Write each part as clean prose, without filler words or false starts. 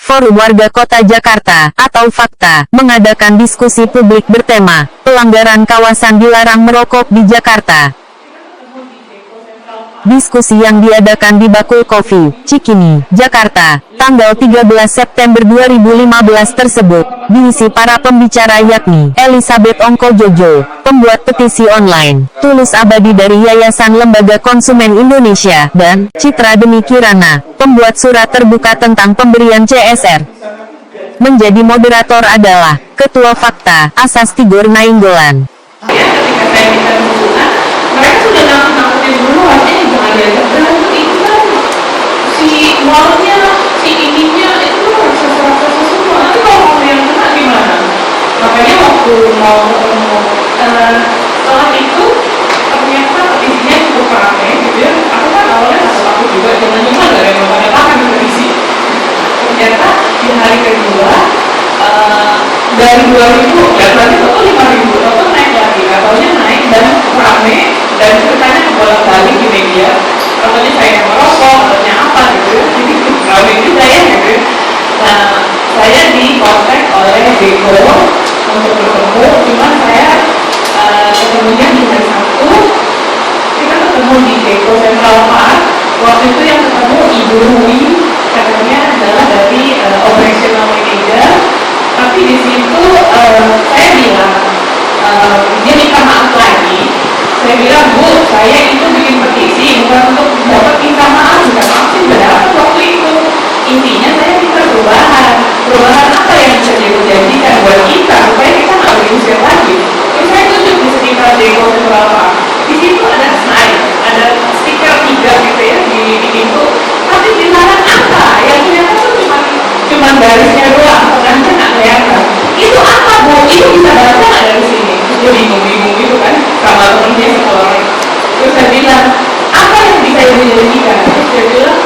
Forum Warga Kota Jakarta, atau Fakta, mengadakan diskusi publik bertema, pelanggaran kawasan dilarang merokok di Jakarta. Diskusi yang diadakan di Bakul Coffee, Cikini, Jakarta, tanggal 13 September 2015 tersebut, diisi para pembicara yakni, Elizabeth Ongko Jojo, pembuat petisi online, Tulus Abadi dari Yayasan Lembaga Konsumen Indonesia, dan Citra Deni Kirana, pembuat surat terbuka tentang pemberian CSR. Menjadi moderator adalah, Ketua Fakta, Asas Tigor Nainggolan. Mereka sudah nakut-nakutin dulu, artinya jangan diajak berantem, itu kan si malnya, si ininya, itu kan raksasa-raksasa semua. Nanti kalau mau yang kena gimana? Makanya waktu mau ketemu setelah itu ternyata isinya cukup ramai gitu ya. Aku kan awalnya takut juga, jangan-jangan gak ada yang mau tanda tangan di isi. Ternyata di hari kedua dari 2000, ya berarti total 5.000, total naik lagi, katanya naik dan rame, dan ceritanya bolak-balik di media, katanya saya yang merokok, katanya apa gitu, jadi rame juga ya gitu. Nah, saya dikontak oleh Deko untuk bertemu, cuman saya ketemunya di hari Sabtu, kita ketemu di Deko Central Park. Waktu itu yang ketemu Ibu Rui, katanya adalah dari operational manager. Tapi di situ saya bilang, dia minta maaf lagi. Saya bilang, Bu, saya itu bikin petisi bukan untuk dapat minta maaf, minta maaf sih nggak dapat waktu itu. Intinya saya minta perubahan. Perubahan apa yang bisa dijanjikan buat kita supaya kita nggak diusir lagi. Terus saya tunjuk di sekitar Deko Central Park. Di situ ada sign, ada stiker 3 gitu ya di pintu. Tapi dilarang apa? Yang ternyata tuh cuma garisnya doang, tengahnya nggak kelihatan. Itu apa, Bu? Itu bisa baca nggak dari sini? Terus dia bingung-bingung gitu kan, sama temennya sekolah. Terus saya bilang, apa yang bisa ibu jadikan? Terus dia bilang,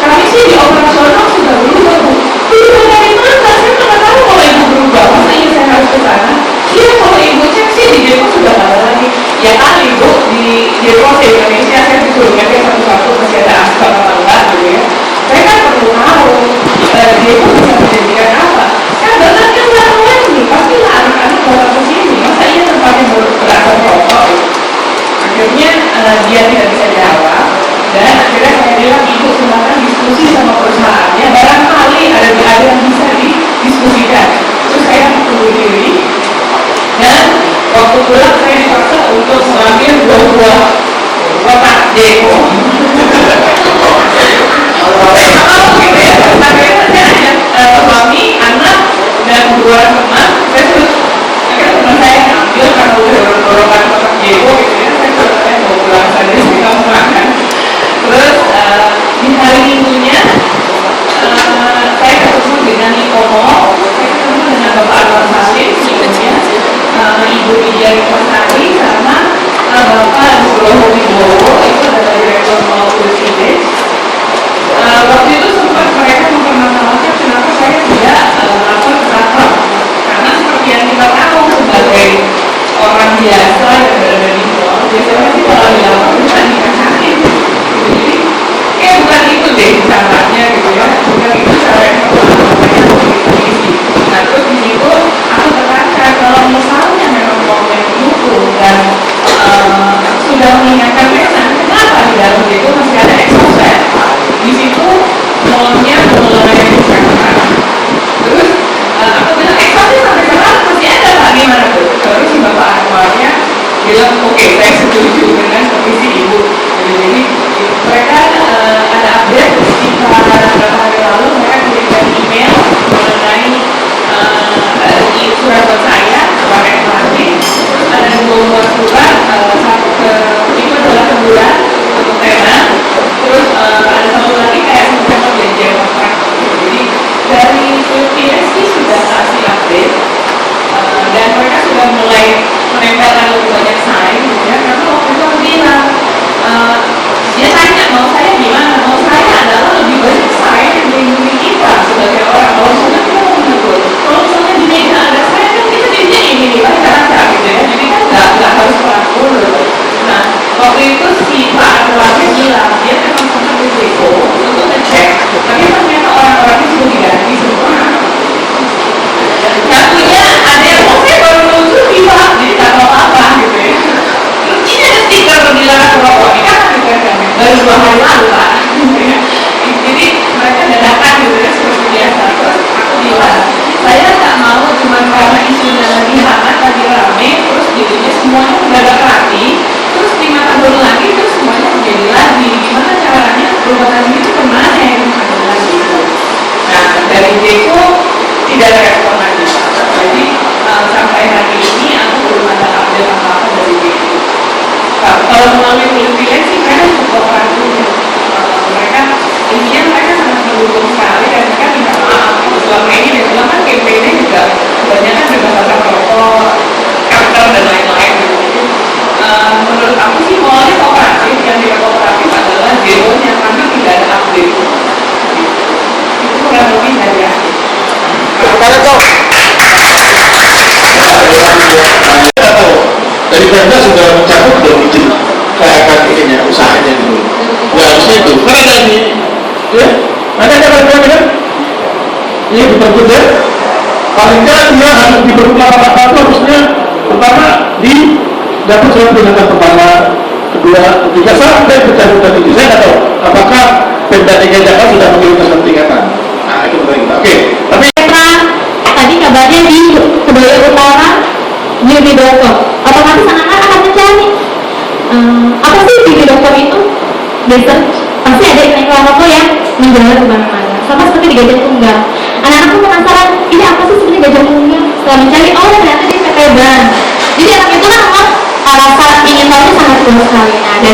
kami sih di operasional sudah berubah, Bu. Berubah dari mana? Saya nggak tahu kalau ibu berubah. Masa iya saya harus ke sana? Iya, kalau ibu cek sih di Deko sudah nggak ada lagi. Ya kali, Bu, di Deko di Indonesia saya disuruh ngecek satu-satu masih ada aspek atau enggak gitu ya. Saya kan perlu tahu Deko bisa menjadikan apa. Kan banget kan larang lagi, pastilah anak-anak datang ke sini. Masa iya tempatnya berasal rokok gitu. Akhirnya dia tidak bisa jawab, dan akhirnya saya bilang, Ibu silakan diskusi sama perusahaannya, barangkali ada yang bisa didiskusikan. Terus saya tunggu diri, dan waktu pulang saya dipaksa untuk mengambil 2 buah kotak Deko. Akhirnya saya ajak suami, anak, dan 2 teman. Saya terus akhirnya teman saya ambil karena udah dorong-dorongan kotak Deko gitu ya. Saya mau pulang saja kita mau makan. Terus di hari Minggunya saya ketemu dengan Nikomo, saya ketemu dengan Bapak Anwar Salim, Ibu Widya Rikosari, sama Bapak Nugroho Wibowo, itu adalah Direktur Mall Village. Waktu itu sempat mereka mempermasalahkan kenapa saya tidak lapor ke Satpam, karena seperti yang kita tahu sebagai orang biasa yang berada di mall, biasanya sih kalau dilapor bisa dikasihin. Jadi bukan itu deh caranya gitu ya, bukan itu cara yang namanya polisi. Nah terus di situ aku tekankan kalau misalnya memang mallnya mendukung dan sudah mengingatkan pesan, kenapa di dalam itu masih ada exhaust? Di situ mallnya mulai sekarang. Terus aku bilang exhaustnya sampai sekarang masih ada Pak, gimana tuh? Terus si Bapak Anwarnya bilang oke, saya setuju dengan petisi Ibu. Jadi mereka ada update sekitar beberapa hari lalu, mereka kirimkan email mengenai surat buat saya kepada MRT. Terus ada 2 buah surat, itu adalah teguran untuk tenan. Terus ada satu lagi kayak semacam perjanjian kontrak. Jadi dari PSG sudah kasih update, dan mereka sudah mulai menempelkan lebih banyak sign gitu ya. Karena waktu itu aku bilang, dia tanya mau saya gimana, mau saya adalah lebih banyak sign yang melindungi kita sebagai orang. Kalau misalnya kita mau menegur, kalau misalnya di meja ada sign kan kita jadinya ini nih, paling kaca gitu ya. Jadi kan nggak harus pelaku. baru 2 hari lalu Pak. Jadi mereka dadakan gitu ya seperti biasa. Terus aku bilang, saya nggak mau cuma karena isunya lagi hangat, lagi rame, terus jadinya semuanya mendadak rapi, terus 5 tahun lagi terus semuanya menjadi lagi. Gimana caranya perubahan itu kemana yang ada lagi itu? Nah dari Jeko tidak ada respon lagi. Jadi sampai hari ini aku belum ada update apa-apa dari Jeko. Kalau melalui kuliah sih mereka cukup kooperatif ya. Mereka intinya mereka sangat mendukung sekali dan mereka minta maaf selama ini, dan selama kan campaign-nya juga kebanyakan berbahasa rokok, kanker dan lain-lain gitu. Menurut aku sih mallnya kooperatif, yang tidak kooperatif adalah Zero-nya karena tidak ada update. Itu kurang lebih dari aku. Dari Pemda sudah mencabut belum izin kayak ininya usahanya dulu. Ya harusnya itu. Karena ada ini, ya ada kan? Ini betul-betul paling tidak dia harus diberlakukan apa harusnya pertama di dapat surat peringatan pertama, kedua, ketiga sampai pencabutan ini. Saya nggak tahu apakah Pemda DKI Jakarta sudah mengirimkan surat peringatan. Nah itu penting. Oke, tapi tadi kabarnya di Kebaya Utara Unidoco, otomatis anak-anak akan mencari apa sih Unidoco itu? Biasanya pasti ada iklan rokok yang menjual kemana-mana, sama seperti di Gajah Tunggal. Anak-anak pun penasaran, ini apa sih sebenarnya Gajah Tunggal? Setelah mencari, oh ternyata dia PT Ban. Jadi anak itu kan memang rasa ingin tahu sangat kuat sekali. Nah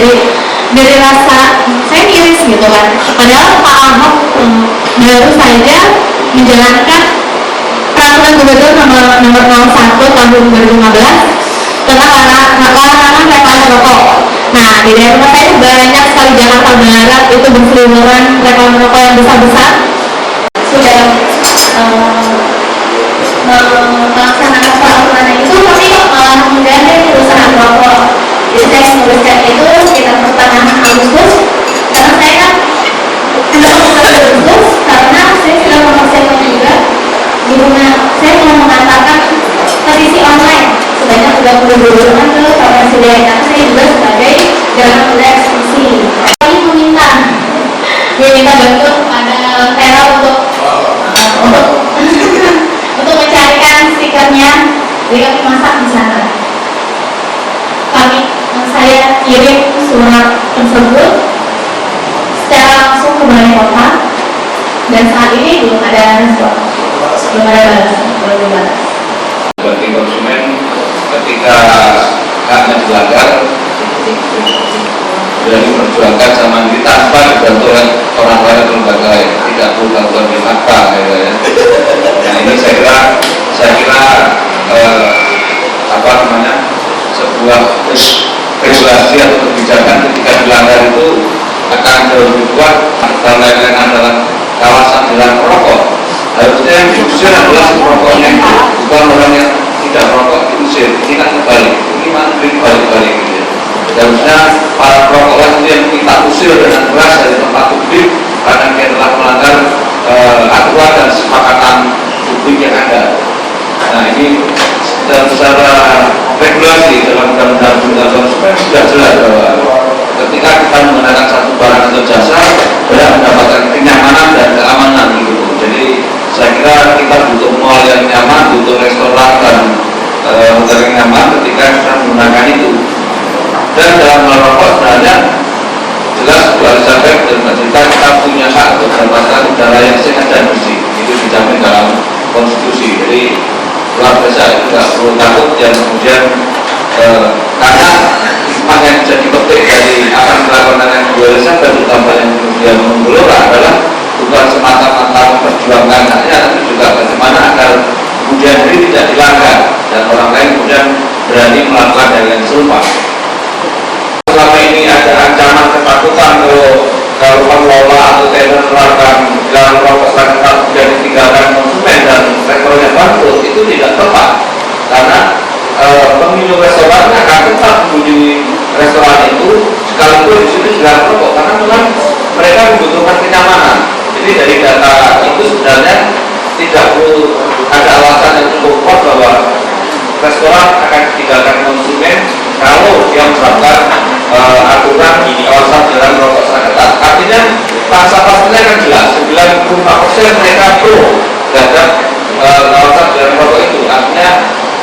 dari rasa saya miris gitu kan. Padahal Pak Ahok baru saja menjalankan peraturan gubernur nomor 01 tahun 2015 tentang larangan reklame rokok. Nah di daerah rumah saya banyak sekali Jakarta Barat itu berseliweran reklame rokok yang besar-besar sudah melaksanakan peraturan itu, tapi kok malah menggandeng perusahaan rokok. Jadi saya menuliskan itu sekitar pertengahan Agustus, karena saya kan tidak mengulang Agustus karena saya sudah mempersiapkan juga di rumah. Saya mau mengantarkan petisi online sebanyak 32 an ke Presiden, karena saya juga sebagai dalam muda eksekusi. Kami meminta bantu pada Tera untuk mencarikan stikernya, jadi kami masak di sana. Saya kirim surat tersebut secara langsung ke Balai Kota, dan saat ini belum ada respon, belum ada balasan. Bagi konsumen ketika haknya dilanggar berani memperjuangkan sama diri tanpa dibantuan orang lain atau lembaga lain, tidak perlu bantuan di fakta gitu ya. Nah ini saya kira sebuah regulasi atau kebijakan ketika dilanggar itu akan jauh lebih kuat. Dan lain-lain adalah kawasan jalan merokok, harusnya yang diusir adalah merokoknya, bukan orang yang tidak merokok diusir. Ini kan kebalik, ini makin balik-balik gitu ya. Harusnya para perokok itu yang kita usir dengan keras dari tempat publik karena dia telah melanggar aturan dan kesepakatan publik yang ada. Nah ini secara regulasi dalam undang-undang konsumen sudah jelas bahwa ketika kita menggunakan satu barang atau jasa berhak mendapatkan kenyamanan dan keamanan gitu. Jadi saya kira kita butuh mall yang nyaman, butuh restoran dan hotel yang nyaman ketika kita menggunakan itu. Dan dalam merokok sebenarnya jelas Bu Elizabeth dan kita punya hak untuk mendapatkan udara yang sehat dan bersih, itu dijamin dalam konstitusi. Jadi luar biasa itu tidak perlu takut, dan kemudian karena hikmah yang bisa dipetik dari akan melakukan yang Bu Elizabeth utama yang kemudian menggelora adalah bukan semata-mata memperjuangkan haknya, tapi juga bagaimana agar kemudian ini tidak dilanggar dan orang lain kemudian berani melakukan hal yang serupa. Selama ini ada ancaman ketakutan kalau pengelola atau trader menerapkan dilarang rokok selanjutnya kemudian ditinggalkan konsumen dan restorannya bangkrut, itu tidak tepat karena pengunjung restoran akan tetap mengunjungi restoran itu sekalipun di situ dilarang rokok, karena memang mereka membutuhkan kenyamanan. Jadi dari data itu sebenarnya tidak perlu ada alasan yang cukup kuat bahwa restoran akan ditinggalkan konsumen kalau dia menerapkan aturan di kawasan jalan rokok masa pastinya kan jelas 95% mereka pro terhadap kawasan jalan rokok itu. Artinya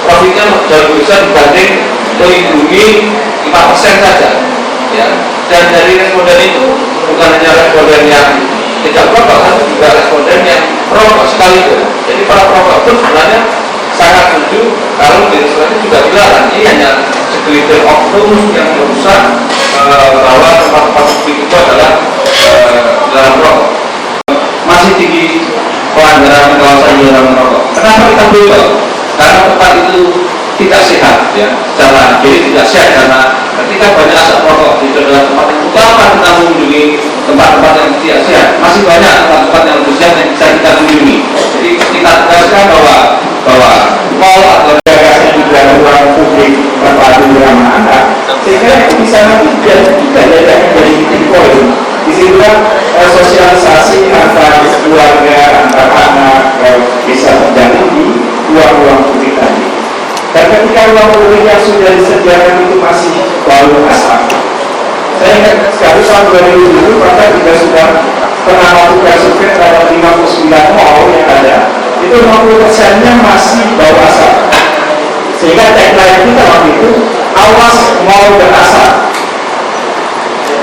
profitnya jauh lebih besar dibanding melindungi 5% saja. Ya. Dan dari responden itu bukan hanya responden yang tidak perokok, tapi juga responden yang perokok sekaligus. Jadi para perokok pun sebenarnya sangat setuju kalau di Israel juga dilarang. Ini hanya segelintir oknum yang merusak bahwa tempat-tempat publik itu adalah dilarang merokok. Masih tinggi pelanggaran kawasan dilarang merokok. Kenapa kita belum? Karena tempat itu tidak sehat, ya, secara jadi tidak sehat karena ketika banyak asap rokok itu adalah tempat yang utama kita mengunjungi tempat-tempat yang tidak sehat. Masih banyak tempat-tempat yang lebih sehat yang bisa kita kunjungi. Jadi kita tegaskan bahwa mall atau Gagasan juga ruang publik terpadu ramah anak, sehingga itu bisa nanti tidak jadi titik poin. Disitulah sosialisasi antar keluarga, antar anak bisa terjadi di ruang-ruang publik tadi. Dan ketika ruang publik yang sudah disediakan itu masih bau asap, saya ingat sekali tahun 2007 Bapak juga sudah pernah melakukan survei terhadap 59 mall yang ada, itu 50%-nya masih bau asap. Sehingga tagline kita waktu itu, awas mall berasap.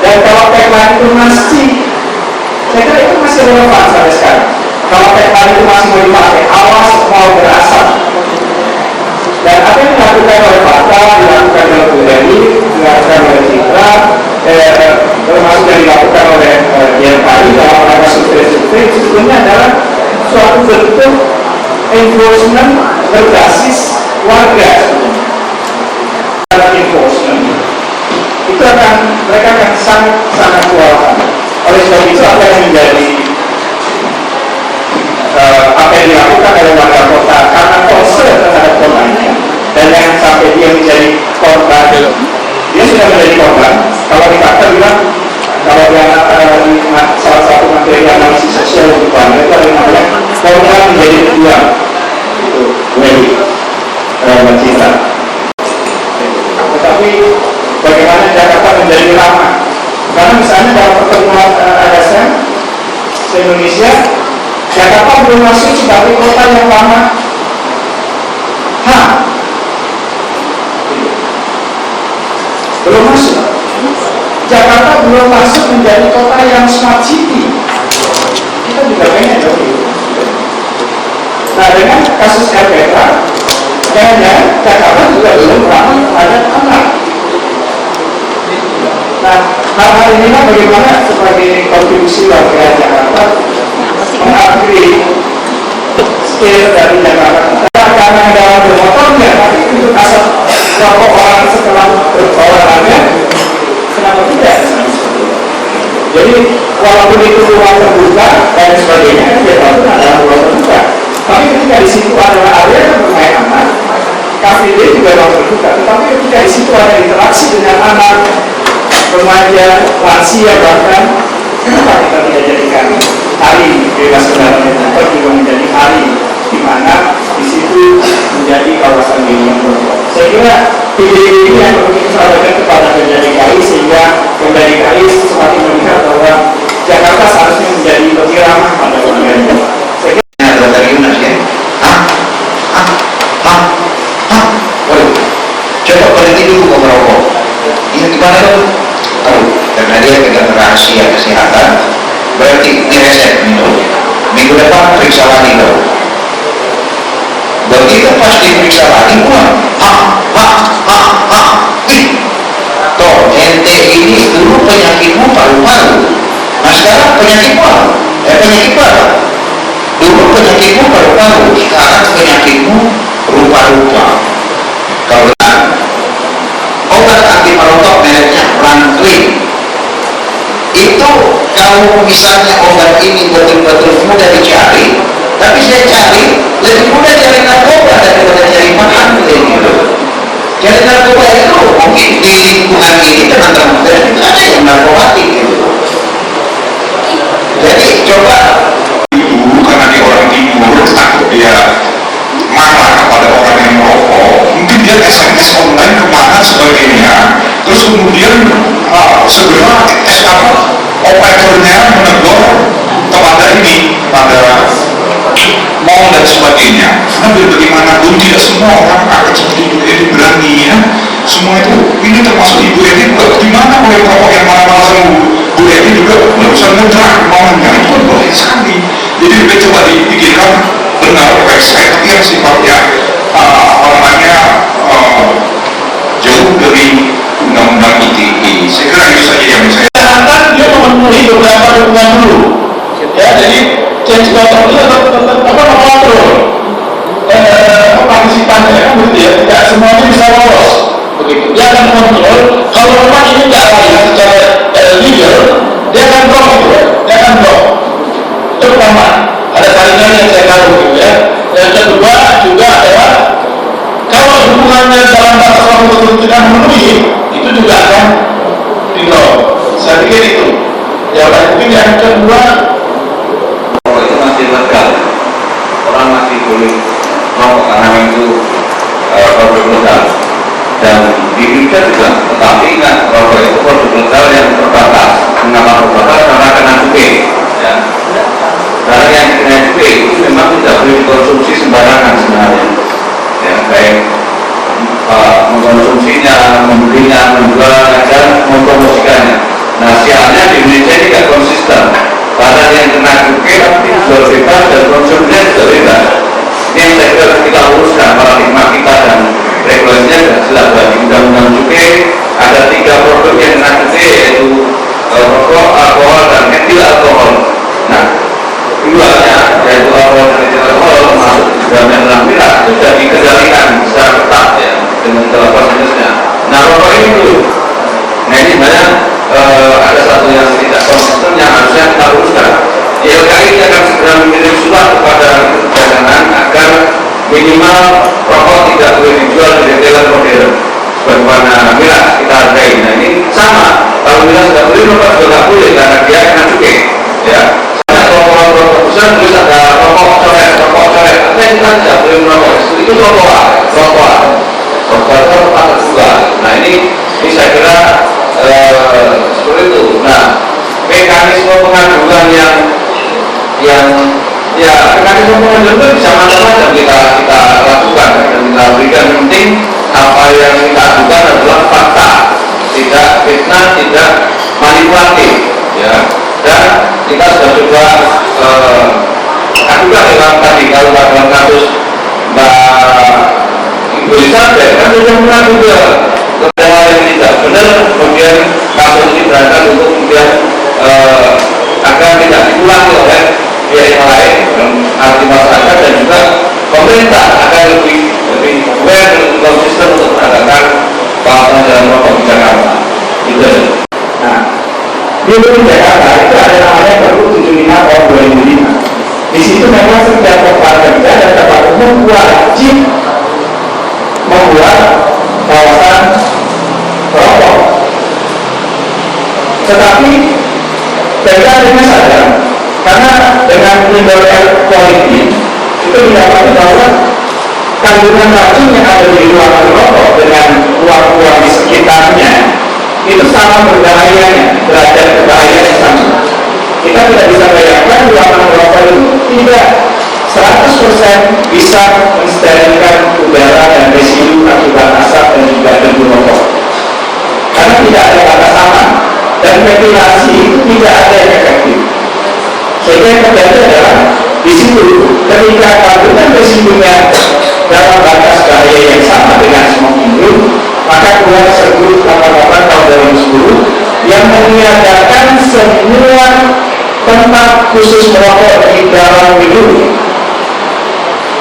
Dan kalau tagline itu masih, saya kira itu masih relevan sampai sekarang. Kalau tagline itu masih mau dipakai, awas mall berasap. Dan apa yang dilakukan oleh Bapak, dilakukan oleh Bu Heri, dilakukan oleh Citra, termasuk yang dilakukan oleh YMKI dalam rangka survei sebetulnya adalah suatu bentuk enforcement berbasis warga. Dalam enforcement itu mereka akan sangat kewalahan. Oleh sebab itu apa yang menjadi apa yang dilakukan oleh warga kota karena concern terhadap kotanya dan yang sampai dia menjadi korban, dia sudah menjadi korban. Kalau dikatakan bilang kalau dia salah satu materi analisis sosial di Bangka itu ada namanya korban menjadi dua, itu Meli Cinta. Tetapi bagaimana Jakarta menjadi ramah? Karena misalnya dalam pertemuan LSM se-Indonesia, Jakarta belum masuk sebagai kota yang ramah HAM. Belum masuk. Jakarta belum masuk menjadi kota yang smart city. Kita juga pengen dong. Nah, dengan kasus LPK, jangan-jangan Jakarta juga belum ramah terhadap anak. Nah, hal-hal inilah bagaimana sebagai kontribusi warga Jakarta mengupgrade skill dari Jakarta. Karena dalam bermotornya, itu asap rokok orang setelah berolahraga, kenapa tidak? Jadi walaupun itu ruang terbuka dan sebagainya, dia tahu adalah ruang terbuka. Tapi ketika di situ adalah area yang bermain anak, kafe dia juga ruang terbuka. Tetapi ketika di situ ada interaksi dengan anak, remaja, lansia bahkan, kenapa kita tidak jadikan hari bebas kendaraan motor juga menjadi hari di mana di situ menjadi kawasan yang berkembang. Saya kira ide ini yang perlu kita sampaikan kepada Pemda DKI sehingga Pemda DKI semakin melihat bahwa Jakarta seharusnya menjadi lebih ramah pada warganya. Saya kira ada dari Yunus ya. Coba berhenti dulu kok merokok. Ini gimana tuh? Karena dia pegang rahasia kesehatan, berarti direset minum. Minggu depan periksa lagi dong. Begitu pas diperiksa lagi pulang, toh ente ini dulu penyakitmu paru-paru, nah sekarang penyakit paru. Dulu penyakitmu paru-paru, sekarang penyakitmu rupa-rupa. Kalau obat anti merokok mereknya Ranklin itu kalau misalnya obat ini betul-betul mudah dicari, tapi saya cari lebih mudah cari narkoba daripada cari Ranklin gitu. Cari narkoba itu mungkin di lingkungan ini teman-teman tidak ada yang narkobatik gitu. Jadi coba dulu karena dia orang timur takut dia marah kepada orang yang merokok, mungkin dia SMS online kemana sebagainya, terus kemudian segera operatornya menegur dan sebagainya. Karena bagaimanapun tidak semua orang akan seperti Ibu Edi berani ya. Semua itu, ini termasuk Ibu Edi juga. Dimana boleh merokok yang mana-mana sama Bu Edi juga nggak bisa mudah kemauannya, itu kan boleh sekali. Jadi lebih coba dipikirkan benar website yang sifatnya apa namanya jauh dari undang-undang ITE. Saya kira itu saja yang saya dia memenuhi beberapa dokumen dulu. Ya, jadi change control itu tetap mengontrol partisipannya kan begitu ya, tidak semuanya bisa lolos begitu. Dia akan kontrol kalau memang ini tidak layak secara legal, dia akan block gitu ya, dia akan block. Itu pertama, ada saringan yang saya tahu gitu ya. Yang kedua juga adalah kalau hubungannya dalam batas waktu tertentu tidak memenuhi, itu juga akan di block. Saya pikir itu. Ya, mungkin yang kedua, itu masih legal, orang masih boleh merokok karena itu produk legal dan di Indonesia juga. Tetapi ingat, rokok itu produk legal yang terbatas. Mengapa terbatas? Karena kena cukai ya. Karena yang kena cukai itu memang tidak boleh dikonsumsi sembarangan sebenarnya ya, baik mengkonsumsinya, membelinya, menjualnya dan mempromosikannya. Nah, sialnya di Indonesia ini tidak konsisten. Karena yang kena cukai tapi jual bebas dan konsumsinya juga bebas. Ini yang saya kira kita uruskan paradigma kita dan regulasinya sudah jelas. Di undang-undang cukai ada 3 produk yang kena cukai, yaitu rokok, alkohol dan etil alkohol. Nah, keduanya yaitu alkohol dan etil alkohol masuk dalam yang dalam miras itu sudah dikendalikan secara ketat ya dengan segala jenisnya. Nah, rokok ini dulu. Nah, ini banyak ada satu yang tidak konsisten yang harusnya kita uruskan. YLKI akan segera mengirim surat kepada perdagangan agar minimal rokok tidak boleh dijual di retailer modern sebagaimana miras kita hargai. Nah, ini sama, kalau miras tidak boleh, rokok juga tidak boleh karena dia kena cukai ya. Karena rokok besar tulis ada rokok coret, artinya kita tidak boleh merokok itu rokok itu patah juga. Nah, ini saya kira seperti itu. Nah, mekanisme pengaduan yang ya mekanisme pengaduan itu bisa macam-macam kita lakukan dan kita berikan. Yang penting apa yang kita adukan adalah fakta, tidak fitnah, tidak manipulatif ya. Dan kita sudah coba adukan dalam tadi, kalau dalam kasus Mbak Ibu Elizabeth kan sudah mengadu juga kepada yang tidak benar, kemudian kasus ini berangkat untuk kemudian agar tidak diulangi oleh pihak yang lain, arti masyarakat dan juga pemerintah agar lebih aware dan lebih konsisten untuk menegakkan kawasan jalan rokok di Jakarta. Gitu. nah, di Jakarta itu ada namanya Perpu 75 tahun 2005. Di situ memang setiap tempat kerja dan tempat umum wajib membuat kawasan rokok. Tetapi mereka akhirnya sadar karena dengan menimbulkan politik itu didapati bahwa kandungan racun yang ada di ruangan rokok dengan ruang-ruang di sekitarnya itu sama berbahayanya, derajat berbahayanya sama. Kita tidak bisa bayangkan ruangan rokok itu tidak 100% bisa mensterilkan udara dan residu akibat asap dan juga debu rokok. Karena tidak ada batas aman dan ventilasi itu tidak ada yang efektif. Sehingga yang terjadi adalah di situ ketika kandungan residunya dalam batas bahaya yang sama dengan smoking room, maka keluar Pergub 88 tahun 2010 yang meniadakan semua tempat khusus merokok di dalam gedung.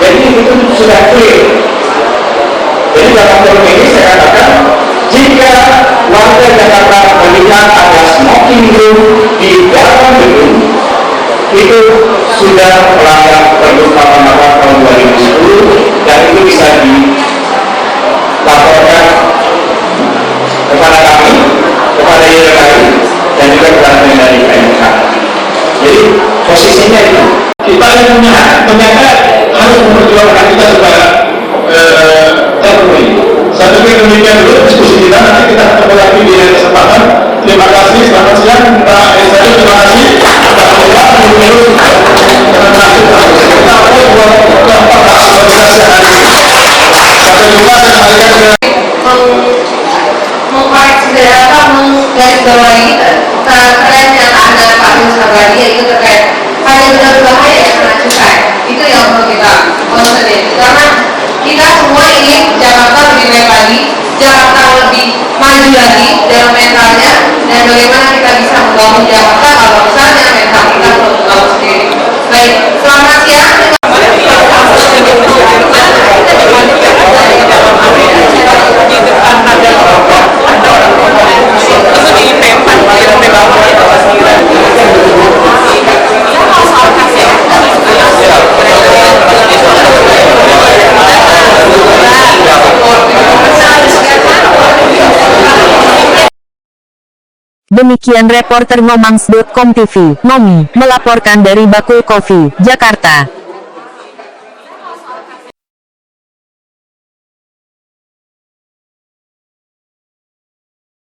Jadi itu sudah clear. Jadi dalam forum ini saya katakan, jika warga Jakarta melihat ada smoking room di dalam gedung, itu sudah melanggar Pergub 88 tahun 2010 dan itu bisa dilaporkan kepada kami, kepada YLKI dan juga kepada dari KMK. Jadi posisinya itu kita yang punya ternyata harus memperjuangkan kita supaya terpenuhi. Saya pikir demikian dulu diskusi kita, nanti kita ketemu lagi di lain kesempatan. Terima kasih, selamat siang Mbak Elizabeth, terima kasih. Terima kasih. jumpa dan kembalikan ke mengkoreksi apa menggarisbawahi terkait pernyataan dari Pak Yus Sabari, yaitu terkait hanya benar bahaya yang kena cukai. Itu yang perlu kita konsentrasi, karena kita semua ingin Jakarta lebih baik lagi, Jakarta lebih maju lagi dalam mentalnya, dan bagaimana kita bisa membangun Jakarta kalau misalnya mental kita belum membangun sendiri. Baik, selamat siang. Demikian reporter Momangs.com TV, Momi, melaporkan dari Bakul Coffee, Jakarta.